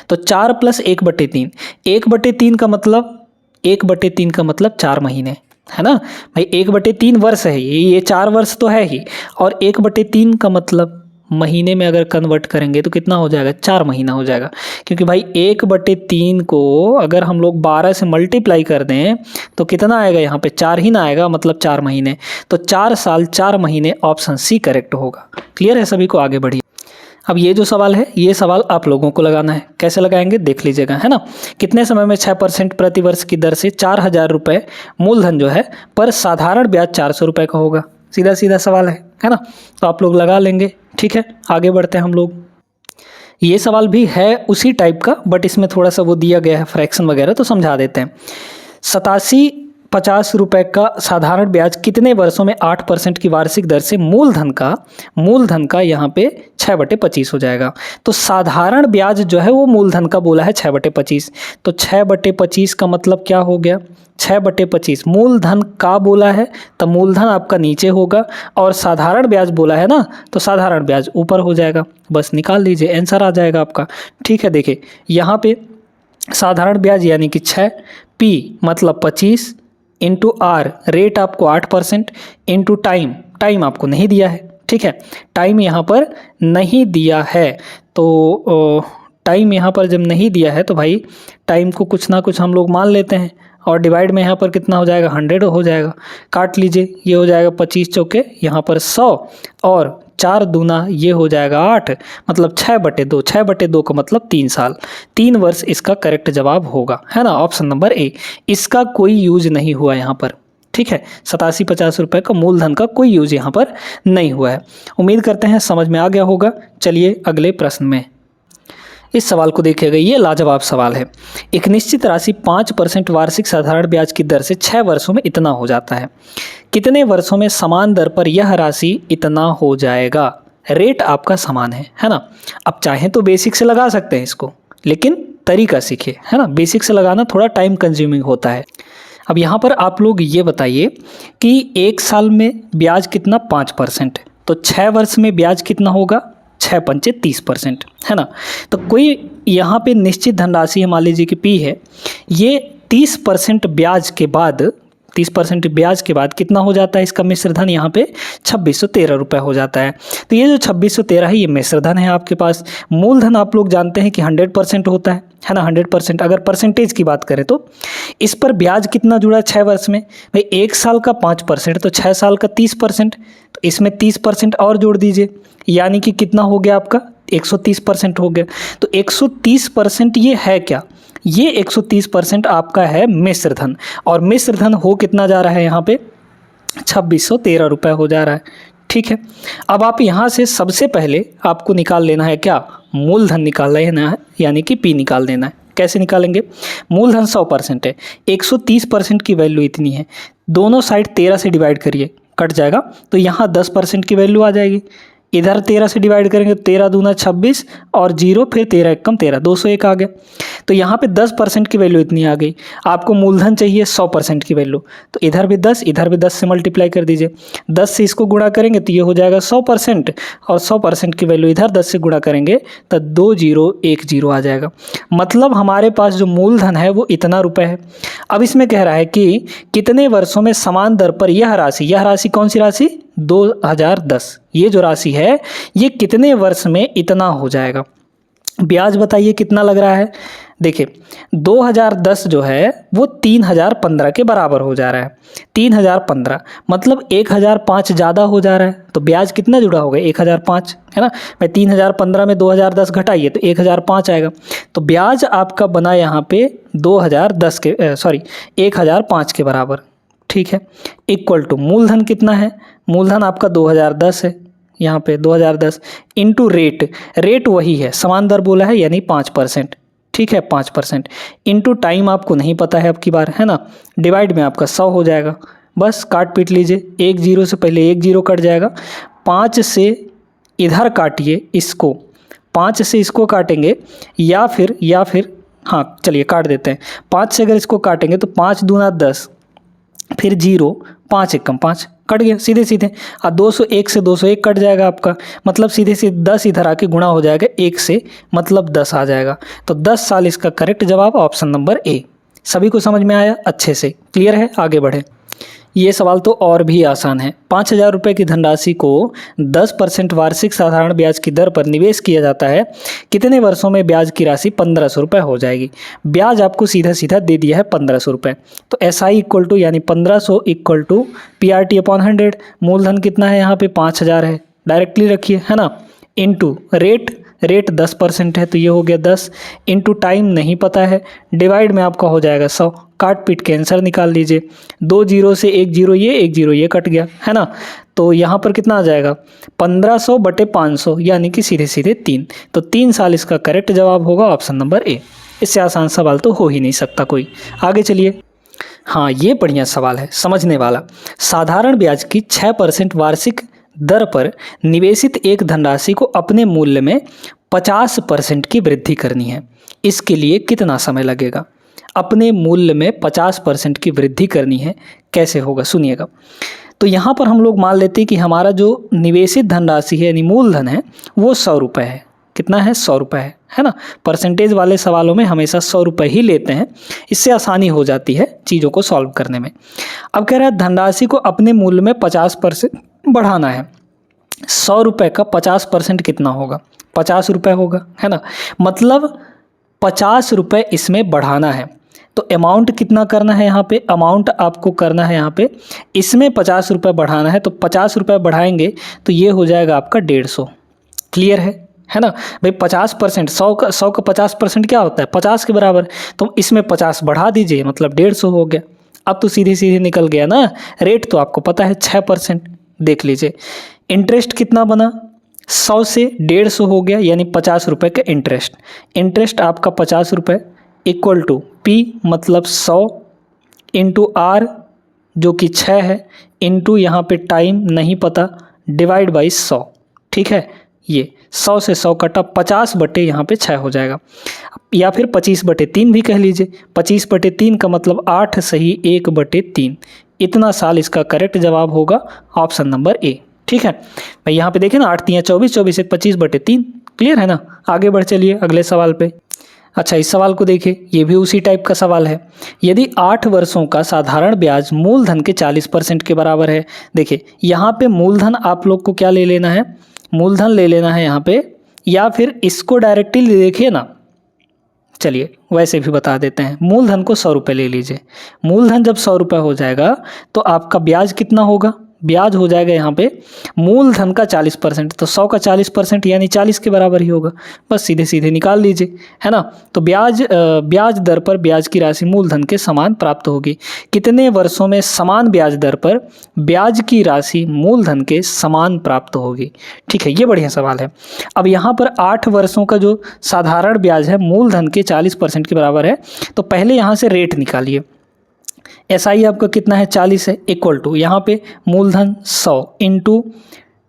तो 4 प्लस 1/3, 1/3 का मतलब 1/3 का मतलब 4 महीने, है ना भाई। 1/3 वर्ष है, ये 4 वर्ष तो है ही, और 1/3 का मतलब महीने में अगर कन्वर्ट करेंगे तो कितना हो जाएगा, 4 महीना हो जाएगा। क्योंकि भाई 1/3 को अगर हम लोग 12 से मल्टीप्लाई कर दें तो कितना आएगा, यहाँ पे 4 ही ना आएगा, मतलब 4 महीने। तो 4 साल 4 महीने, ऑप्शन सी करेक्ट होगा। क्लियर है सभी को, आगे बढ़िए। अब ये जो सवाल है, ये सवाल आप लोगों को लगाना है। कैसे लगाएंगे देख लीजिएगा, है ना। कितने समय में 6% प्रति वर्ष की दर से 4,000 रुपये मूलधन जो है पर साधारण ब्याज 400 रुपये का होगा। सीधा सीधा सवाल है ना। तो आप लोग लगा लेंगे, ठीक है। आगे बढ़ते हैं हम लोग। ये सवाल भी है उसी टाइप का, बट इसमें थोड़ा सा वो दिया गया है फ्रैक्शन वगैरह, तो समझा देते हैं। 8750 रुपये का साधारण ब्याज कितने वर्षों में 8% की वार्षिक दर से मूलधन का यहाँ पे 6/25 हो जाएगा। तो साधारण ब्याज जो है वो मूलधन का बोला है 6/25, तो 6/25 का मतलब क्या हो गया, 6/25 मूलधन का बोला है तो मूलधन आपका नीचे होगा, और साधारण ब्याज बोला है ना, तो साधारण ब्याज ऊपर हो जाएगा। बस निकाल लीजिए, आंसर आ जाएगा आपका। ठीक है, देखिए यहाँ पे साधारण ब्याज यानी कि 6, P मतलब 25 इंटू R रेट आपको 8% इंटू टाइम आपको नहीं दिया है, ठीक है। टाइम यहाँ पर नहीं दिया है, तो टाइम यहाँ पर जब नहीं दिया है तो भाई टाइम को कुछ ना कुछ हम लोग मान लेते हैं, और डिवाइड में यहाँ पर कितना हो जाएगा, 100 हो जाएगा। काट लीजिए, ये हो जाएगा 25 चौके यहाँ पर 100, और 4 दूना ये हो जाएगा 8, मतलब 6/2। 6/2 का मतलब 3 साल, 3 वर्ष इसका करेक्ट जवाब होगा, है ना। ऑप्शन नंबर ए, इसका कोई यूज नहीं हुआ यहाँ पर, ठीक है। 8750 रुपये का मूलधन का कोई यूज यहाँ पर नहीं हुआ है। उम्मीद करते हैं समझ में आ गया होगा। चलिए अगले प्रश्न में, इस सवाल को देखिएगा, ये लाजवाब सवाल है। एक निश्चित राशि 5% वार्षिक साधारण ब्याज की दर से 6 वर्षों में इतना हो जाता है। कितने वर्षों में समान दर पर यह राशि इतना हो जाएगा। रेट आपका समान है ना। अब चाहें तो बेसिक से लगा सकते हैं इसको, लेकिन तरीका सीखिए, है ना। बेसिक से लगाना थोड़ा टाइम कंज्यूमिंग होता है। अब यहाँ पर आप लोग ये बताइए कि 1 साल में ब्याज कितना, 5%, तो 6 वर्ष में ब्याज कितना होगा, 6 पंचे 30%, है ना। तो कोई यहाँ पे निश्चित धनराशि मान लीजिए कि P है, ये 30% ब्याज के बाद 30% ब्याज के बाद कितना हो जाता है इसका मिश्र धन, यहाँ पे 2613 रुपये हो जाता है। तो ये जो 2613 है ये मिश्र धन है आपके पास। मूलधन आप लोग जानते हैं कि 100% होता है ना, 100%। अगर परसेंटेज की बात करें तो इस पर ब्याज कितना जुड़ा है 6 वर्ष में, भाई 1 साल का 5%, तो 6 साल का 30%, तो इसमें 30% और जोड़ दीजिए, यानी कि कितना हो गया आपका 130% हो गया। तो 130% ये है क्या, ये 130% आपका है मिश्र धन, और मिश्र धन हो कितना जा रहा है यहाँ पे 2613 रुपये हो जा रहा है, ठीक है। अब आप यहाँ से सबसे पहले आपको निकाल लेना है क्या, मूलधन निकाल लेना है, यानी कि P निकाल देना है। कैसे निकालेंगे, मूलधन 100% है, 130% की वैल्यू इतनी है, दोनों साइड 13 से डिवाइड करिए, कट जाएगा, तो यहाँ 10% की वैल्यू आ जाएगी। इधर 13 से डिवाइड करेंगे तो 13 दूना 26 और 0, फिर 13 एकम 13, 201 आ गया। तो यहाँ पे 10% की वैल्यू इतनी आ गई। आपको मूलधन चाहिए 100% की वैल्यू, तो इधर भी 10 इधर भी 10 से मल्टीप्लाई कर दीजिए। 10 से इसको गुणा करेंगे तो ये हो जाएगा 100%, और 100% की वैल्यू इधर 10 से गुणा करेंगे तो 2010 आ जाएगा। मतलब हमारे पास जो मूलधन है वो इतना रुपये है। अब इसमें कह रहा है कि कितने वर्षों में समान दर पर यह राशि कौन सी राशि, 2010, ये जो राशि है ये कितने वर्ष में इतना हो जाएगा। ब्याज बताइए कितना लग रहा है। देखिए 2010 जो है वो 3015 के बराबर हो जा रहा है। 3015 मतलब 1005 ज़्यादा हो जा रहा है, तो ब्याज कितना जुड़ा होगा 1005, है ना। मैं 3015 में 2010 घटाइए तो 1005 आएगा। तो ब्याज आपका बना यहाँ पे 1005 के बराबर, ठीक है। इक्वल टू मूलधन कितना है, मूलधन आपका 2010 है, यहाँ पे 2010 इंटू रेट वही है, समान दर बोला है यानी 5%, ठीक है 5%, इंटू टाइम आपको नहीं पता है अब की बार, है ना। डिवाइड में आपका 100 हो जाएगा। बस काट पीट लीजिए, 1 0 से पहले 1 0 कट जाएगा। 5 से इधर काटिए इसको, 5 से इसको काटेंगे या फिर हाँ चलिए काट देते हैं। 5 से अगर इसको काटेंगे तो 5 दूना 10, फिर 0, 5 एकम 5 कट गया सीधे सीधे। 201 से 201 कट जाएगा आपका, मतलब सीधे सीधे 10 इधर आके गुणा हो जाएगा 1 से, मतलब 10 आ जाएगा। तो 10 साल इसका करेक्ट जवाब ऑप्शन नंबर ए। सभी को समझ में आया? अच्छे से क्लियर है? आगे बढ़े। ये सवाल तो और भी आसान है। 5,000 रुपये की धनराशि को 10% वार्षिक साधारण ब्याज की दर पर निवेश किया जाता है। कितने वर्षों में ब्याज की राशि 1,500 रुपये हो जाएगी? ब्याज आपको सीधा सीधा दे दिया है 1,500 रुपये। तो SI इक्वल टू यानी 1,500 इक्वल टू PRT/100। मूलधन कितना है यहाँ पे? 5,000 है, डायरेक्टली रखिए, है ना। इनटू रेट 10% है तो ये हो गया 10, इनटू टाइम नहीं पता है, डिवाइड में आपका हो जाएगा 100। काट पीट के आंसर निकाल लीजिए। 2 जीरो से 1 जीरो ये, 1 जीरो ये कट गया, है ना। तो यहाँ पर कितना आ जाएगा? 1,500 बटे 500 यानी कि सीधे सीधे 3। तो 3 साल इसका करेक्ट जवाब होगा ऑप्शन नंबर ए। इससे आसान सवाल तो हो ही नहीं सकता कोई। आगे चलिए। हाँ, ये बढ़िया सवाल है, समझने वाला। साधारण ब्याज की 6% वार्षिक दर पर निवेशित एक धनराशि को अपने मूल्य में 50% की वृद्धि करनी है। इसके लिए कितना समय लगेगा? अपने मूल्य में 50% की वृद्धि करनी है, कैसे होगा सुनिएगा। तो यहाँ पर हम लोग मान लेते हैं कि हमारा जो निवेशित धनराशि है यानी मूलधन है वो 100 रुपये है। कितना है? 100 रुपये है ना। परसेंटेज वाले सवालों में हमेशा 100 रुपये ही लेते हैं, इससे आसानी हो जाती है चीज़ों को सॉल्व करने में। अब कह रहा है धनराशि को अपने मूल्य में 50% बढ़ाना है। 100 रुपये का 50% कितना होगा? 50 रुपये होगा, है ना। मतलब 50 रुपये इसमें बढ़ाना है। तो अमाउंट कितना करना है यहाँ पे? अमाउंट आपको करना है यहाँ पे, इसमें 50 रुपये बढ़ाना है। तो 50 रुपये बढ़ाएंगे तो ये हो जाएगा आपका 150। क्लियर है ना भाई। 50%, 100 का 50% क्या होता है? 50 के बराबर। तो इसमें 50 बढ़ा दीजिए, मतलब 150 हो गया। अब तो सीधे सीधे निकल गया ना। रेट तो आपको पता है 6%। देख लीजिए इंटरेस्ट कितना बना? 100 से 150 हो गया, यानी 50 रुपये का इंटरेस्ट। इंटरेस्ट आपका 50 रुपये इक्वल टू P मतलब 100 इंटू R जो कि 6 है, इंटू यहाँ पे टाइम नहीं पता, डिवाइड बाई 100। ठीक है, ये 100 से 100 कटा, 50 बटे यहाँ पे 6 हो जाएगा, या फिर 25 बटे 3 भी कह लीजिए। 25 बटे 3 का मतलब 8 सही 1 बटे 3। इतना साल इसका करेक्ट जवाब होगा ऑप्शन नंबर ए। ठीक है भाई, यहाँ पे देखें ना, 8 3 24, 24 1 25 बटे 3। क्लियर है ना। आगे बढ़ चलिए अगले सवाल पे। अच्छा, इस सवाल को देखिए, ये भी उसी टाइप का सवाल है। यदि 8 वर्षों का साधारण ब्याज मूलधन के 40% के बराबर है। देखिए यहाँ पे मूलधन आप लोग को क्या ले लेना है? मूलधन ले लेना है यहाँ पे, या फिर इसको डायरेक्टली देखिए ना। चलिए वैसे भी बता देते हैं। मूलधन को 100 रुपये ले लीजिए। मूलधन जब 100 रुपये हो जाएगा तो आपका ब्याज कितना होगा? ब्याज हो जाएगा यहाँ पे मूलधन का 40%। तो 100 का 40% यानी 40 के बराबर ही होगा। बस सीधे सीधे निकाल लीजिए, है ना। तो ब्याज दर पर ब्याज की राशि मूलधन के समान प्राप्त होगी। कितने वर्षों में समान ब्याज दर पर ब्याज की राशि मूलधन के समान प्राप्त होगी? ठीक है, ये बढ़िया सवाल है। अब यहाँ पर 8 वर्षों का जो साधारण ब्याज है मूलधन के 40% के बराबर है। तो पहले यहाँ से रेट निकालिए। SI आपका कितना है? 40 है, इक्वल टू यहाँ पे मूलधन 100 इंटू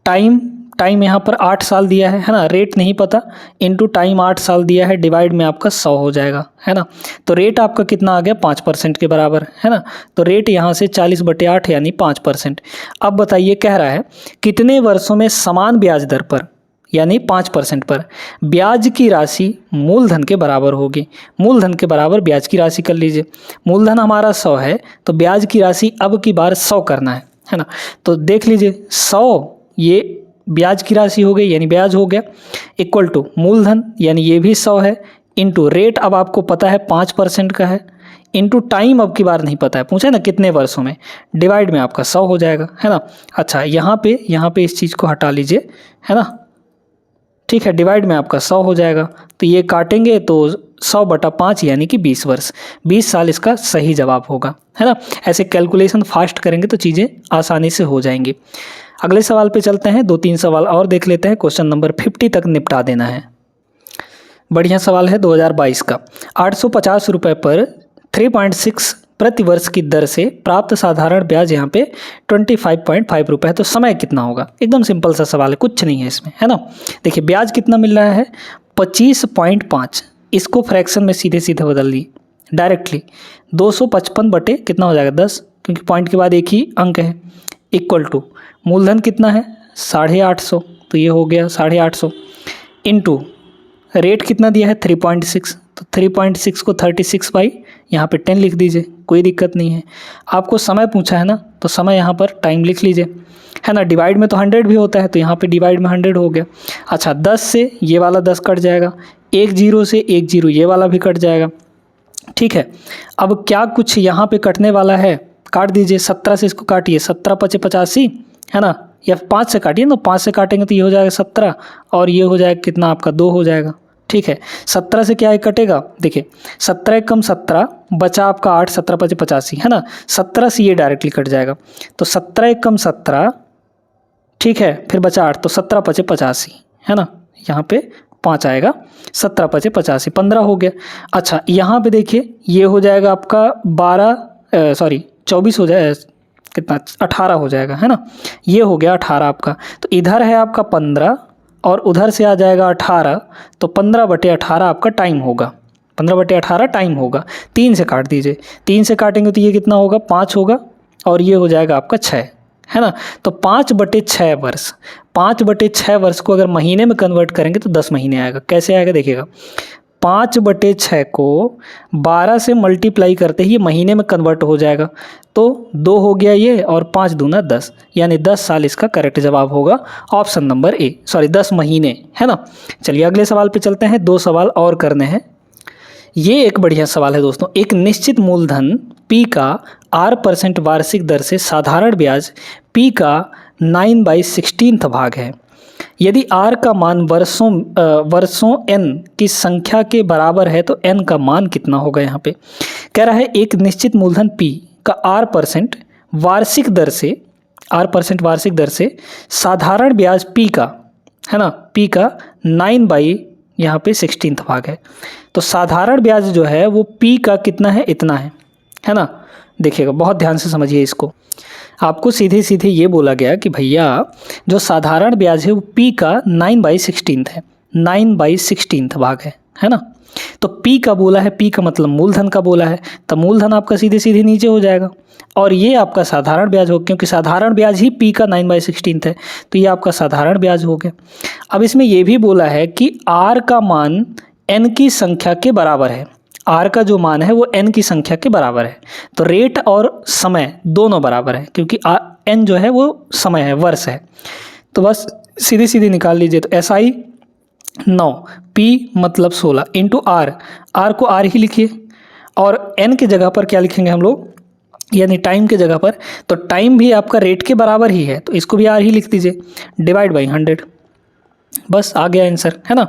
टाइम यहाँ पर 8 साल दिया है ना। रेट नहीं पता, इंटू टाइम 8 साल दिया है, डिवाइड में आपका 100 हो जाएगा, है ना। तो रेट आपका कितना आ गया? 5% के बराबर, है ना। तो रेट यहाँ से 40 बटे 8 यानी 5%। अब बताइए, कह रहा है कितने वर्षों में समान ब्याज दर पर यानी 5% पर ब्याज की राशि मूलधन के बराबर होगी। मूलधन के बराबर ब्याज की राशि कर लीजिए। मूलधन हमारा 100 है तो ब्याज की राशि अब की बार 100 करना है ना। तो देख लीजिए 100 ये ब्याज की राशि हो गई, यानी ब्याज हो गया, इक्वल टू मूलधन यानी ये भी 100 है, इंटू रेट अब आपको पता है 5% का है, इंटू टाइम अब की बार नहीं पता है, पूछा ना कितने वर्षों में, डिवाइड में आपका 100 हो जाएगा, है ना। अच्छा, यहाँ पे इस चीज़ को हटा लीजिए, है ना। ठीक है, डिवाइड में आपका 100 हो जाएगा। तो ये काटेंगे तो 100 बटा 5 यानी कि 20 वर्ष, 20 साल इसका सही जवाब होगा, है ना। ऐसे कैलकुलेशन फास्ट करेंगे तो चीज़ें आसानी से हो जाएंगी। अगले सवाल पे चलते हैं, 2-3 सवाल और देख लेते हैं। क्वेश्चन नंबर 50 तक निपटा देना है। बढ़िया सवाल है 2022 का। 850 रुपये पर 3.6 प्रति वर्ष की दर से प्राप्त साधारण ब्याज यहाँ पे 25.5 रुपये है। तो समय कितना होगा? एकदम सिंपल सा सवाल है, कुछ नहीं है इसमें, है ना। देखिए ब्याज कितना मिल रहा है? 25.5। इसको फ्रैक्शन में सीधे सीधे बदल दिए डायरेक्टली। 255 बटे कितना हो जाएगा? 10, क्योंकि पॉइंट के बाद एक ही अंक है, इक्वल टू मूलधन कितना है? 850। तो ये हो गया 850 इंटू रेट कितना दिया है? 3.6। तो 3.6 को 36 बाई यहाँ पे 10 लिख दीजिए, कोई दिक्कत नहीं है। आपको समय पूछा है ना, तो समय यहाँ पर टाइम लिख लीजिए, है ना। डिवाइड में तो 100 भी होता है, तो यहाँ पे डिवाइड में 100 हो गया। अच्छा, 10 से ये वाला 10 कट जाएगा, 1 0 से 1 0 ये वाला भी कट जाएगा, ठीक है। अब क्या कुछ यहाँ पे कटने वाला है, काट दीजिए। 17 से इसको काटिए, 17 × 5 = 85, है ना। या 5 से काटिए ना, 5 से काटेंगे तो ये हो जाएगा 17 और ये हो जाएगा कितना आपका 2 हो जाएगा, ठीक है। 17 से क्या कटेगा, देखिए 17 × 17 बचा आपका 8, 17 × 5 = 85, है ना। 17 से ये डायरेक्टली कट जाएगा, तो 17 × 17, ठीक है, फिर बचा 8, तो 17 × 5 = 85, है ना। यहाँ पे 5 आएगा, 17 × 5 = 85, 15 हो गया। अच्छा, यहाँ पे देखिए ये हो जाएगा आपका 24 हो जाए, कितना 18 हो जाएगा, है ना। ये हो गया 18 आपका, तो इधर है आपका 15 और उधर से आ जाएगा 18, तो 15/18 आपका टाइम होगा, 15/18 टाइम होगा। 3 से काट दीजिए, 3 से काटेंगे तो ये कितना होगा 5 होगा और ये हो जाएगा आपका 6, है ना। तो 5/6 वर्ष, 5/6 वर्ष को अगर महीने में कन्वर्ट करेंगे तो 10 महीने आएगा। कैसे आएगा देखिएगा, 5/6 को 12 से मल्टीप्लाई करते ही ये महीने में कन्वर्ट हो जाएगा, तो 2 हो गया ये और 5 दूना 10, यानी 10 साल इसका करेक्ट जवाब होगा, ऑप्शन नंबर ए, 10 महीने, है ना। चलिए अगले सवाल पे चलते हैं, 2 सवाल और करने हैं। ये एक बढ़िया सवाल है दोस्तों। एक निश्चित मूलधन P का R% वार्षिक दर से साधारण ब्याज P का 9/16 भाग है। यदि R का मान वर्षों n की संख्या के बराबर है तो n का मान कितना होगा। यहाँ पे कह रहा है एक निश्चित मूलधन P का R% वार्षिक दर से साधारण ब्याज P का, है ना, P का 9/16 भाग है। तो साधारण ब्याज जो है वो P का कितना है, इतना है ना। देखिएगा बहुत ध्यान से समझिए इसको। आपको सीधे सीधे ये बोला गया कि भैया जो साधारण ब्याज है वो P का 9/16 है, 9/16 भाग है ना। तो P का बोला है, P का मतलब मूलधन का बोला है, तो मूलधन आपका सीधे सीधे नीचे हो जाएगा और ये आपका साधारण ब्याज हो, क्योंकि साधारण ब्याज ही P का 9/16 है, तो ये आपका साधारण ब्याज हो गया। अब इसमें ये भी बोला है कि R का मान n की संख्या के बराबर है, R का जो मान है वो n की संख्या के बराबर है। तो रेट और समय दोनों बराबर है, क्योंकि n जो है वो समय है, वर्ष है। तो बस सीधी सीधी निकाल लीजिए। तो SI 9, P मतलब 16 इंटू R को R ही लिखिए और n की जगह पर क्या लिखेंगे हम लोग, यानी टाइम के जगह पर। तो टाइम भी आपका रेट के बराबर ही है, तो इसको भी R ही लिख दीजिए, डिवाइड बाई 100, बस आ गया आंसर, है ना।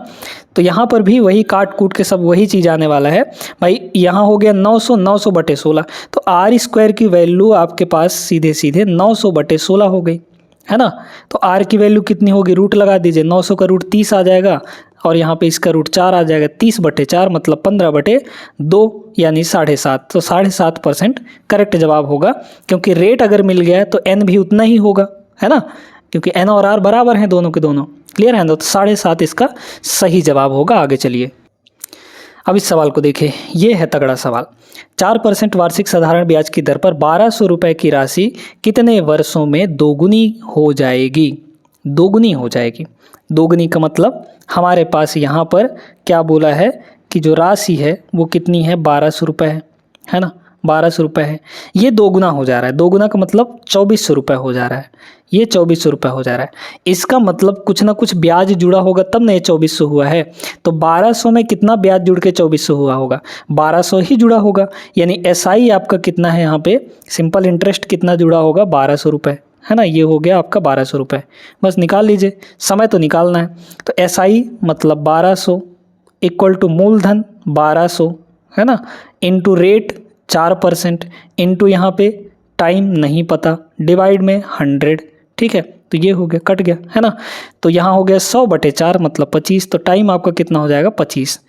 तो यहाँ पर भी वही काट कूट के सब वही चीज़ आने वाला है भाई। यहाँ हो गया 900/16, तो R² की वैल्यू आपके पास सीधे सीधे 900/16 हो गई, है ना। तो R की वैल्यू कितनी होगी, रूट लगा दीजिए, 900 का रूट 30 आ जाएगा और यहाँ पे इसका रूट 4 आ जाएगा, 30/4 मतलब 15/2 यानी 7.5। तो 7.5% करेक्ट जवाब होगा, क्योंकि रेट अगर मिल गया है तो n भी उतना ही होगा, है ना, क्योंकि n और R बराबर हैं दोनों के दोनों। क्लियर है ना, तो 7.5 इसका सही जवाब होगा। आगे चलिए, अब इस सवाल को देखिए, ये है तगड़ा सवाल। 4% वार्षिक साधारण ब्याज की दर पर 1200 रुपये की राशि कितने वर्षों में दोगुनी हो जाएगी। दोगुनी हो जाएगी, दोगुनी का मतलब हमारे पास यहाँ पर क्या बोला है कि जो राशि है वो कितनी है, 1200 रुपये है ना, 1200 रुपये है। ये दोगुना हो जा रहा है, दोगुना का मतलब 2400 रुपये हो जा रहा है, ये 2400 रुपये हो जा रहा है। इसका मतलब कुछ ना कुछ ब्याज जुड़ा होगा तब ना ये 2400 हुआ है। तो 1200 में कितना ब्याज जुड़ के 2400 हुआ होगा, 1200 ही जुड़ा होगा, यानी SI आपका कितना है यहाँ पे, सिंपल इंटरेस्ट कितना जुड़ा होगा, 1200 रुपये, है ना। ये हो गया आपका 1200 रुपये, बस निकाल लीजिए, समय तो निकालना है। तो SI मतलब 1200 इक्वल टू मूलधन 1200, है ना, इंटू रेट 4% इंटू यहाँ पे टाइम नहीं पता, डिवाइड में 100, ठीक है। तो ये हो गया, कट गया, है ना। तो यहाँ हो गया 100/4 मतलब 25, तो टाइम आपका कितना हो जाएगा, 25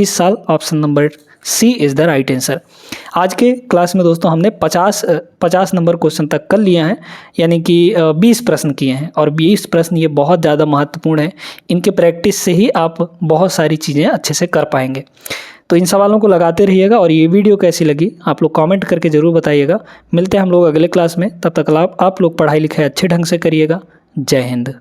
साल। Option number C is the right answer. आज के क्लास में दोस्तों हमने 50 नंबर क्वेश्चन तक कर लिए हैं, यानी कि 20 प्रश्न किए हैं, और 20 प्रश्न ये बहुत ज़्यादा महत्वपूर्ण है। इनके प्रैक्टिस से ही आप बहुत सारी चीज़ें अच्छे से कर पाएंगे। तो इन सवालों को लगाते रहिएगा, और ये वीडियो कैसी लगी आप लोग कमेंट करके ज़रूर बताइएगा। मिलते हैं हम लोग अगले क्लास में, तब तक आप लोग पढ़ाई लिखाई अच्छे ढंग से करिएगा। जय हिंद।